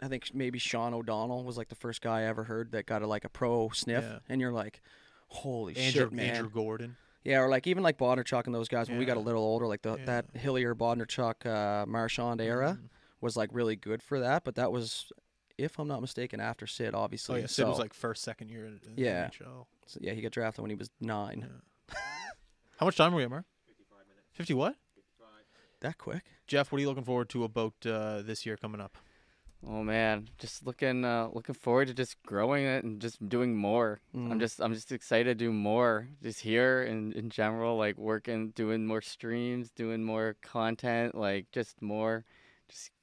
I think maybe Sean O'Donnell was like the first guy I ever heard that got a pro sniff, Yeah. and you're like, holy Andrew, shit, man. Andrew Gordon. Yeah, or like even like Bondarchuk and those guys when we got a Yeah. little older, like Yeah. that Hillier, Bondarchuk, Marchand era was like really good for that. But that was, if I'm not mistaken, after Sid, obviously. Oh yeah, Sid was So- like first, second year in Yeah. the NHL. so, yeah, he got drafted when he was 9. Yeah. How much time are we at, Mark? 55 minutes. 50 what? That quick? Jeff, what are you looking forward to about this year coming up? Oh man, just looking forward to just growing it and just doing more. Mm. I'm just excited to do more. Just here and in general, like working, doing more streams, doing more content, like just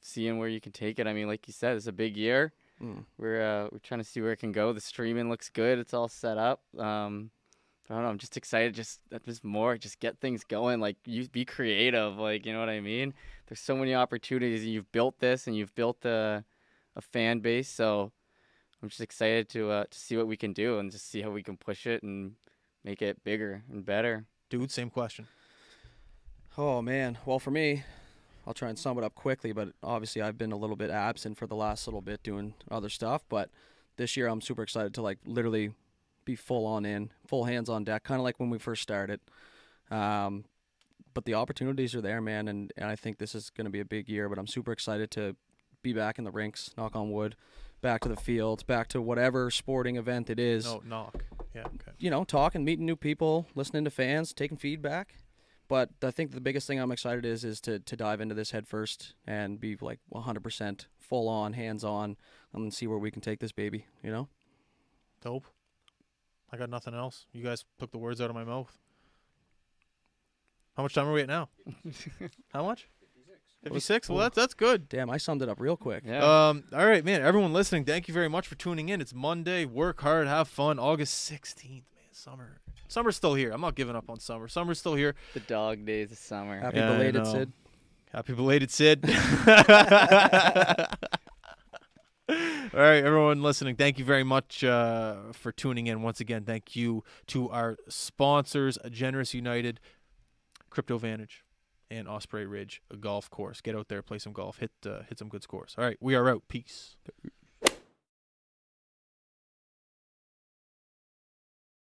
seeing where you can take it. I mean, like you said, it's a big year. Mm. We're trying to see where it can go. The streaming looks good. It's all set up. I don't know. I'm just excited. Just more. Just get things going. Like you be creative. Like you know what I mean. There's so many opportunities. And you've built this, and you've built a fan base. So I'm just excited to see what we can do and just see how we can push it and make it bigger and better. Dude, same question. Oh man. Well, for me, I'll try and sum it up quickly, but obviously I've been a little bit absent for the last little bit doing other stuff. But this year I'm super excited to like literally be full hands on deck, kind of like when we first started. But the opportunities are there, man, and I think this is going to be a big year. But I'm super excited to be back in the rinks, knock on wood, back to the fields, back to whatever sporting event it is. No, knock. Yeah, okay. Talking, meeting new people, listening to fans, taking feedback. But I think the biggest thing I'm excited is to dive into this head first and be like 100% full on, hands on, and see where we can take this baby. Dope. I got nothing else. You guys took the words out of my mouth. How much time are we at now? How much? 56. Well, that's good. Damn, I summed it up real quick. Yeah. All right, man. Everyone listening, thank you very much for tuning in. It's Monday. Work hard, have fun. August 16th, man. Summer's still here. I'm not giving up on summer. Summer's still here. The dog days of summer. Happy Yeah, I belated, know. Sid. Happy belated, Sid. All right, everyone listening, thank you very much for tuning in. Once again, thank you to our sponsors, Generous United, Crypto Vantage, and Osprey Ridge Golf Course. Get out there, play some golf, hit some good scores. All right, we are out. Peace.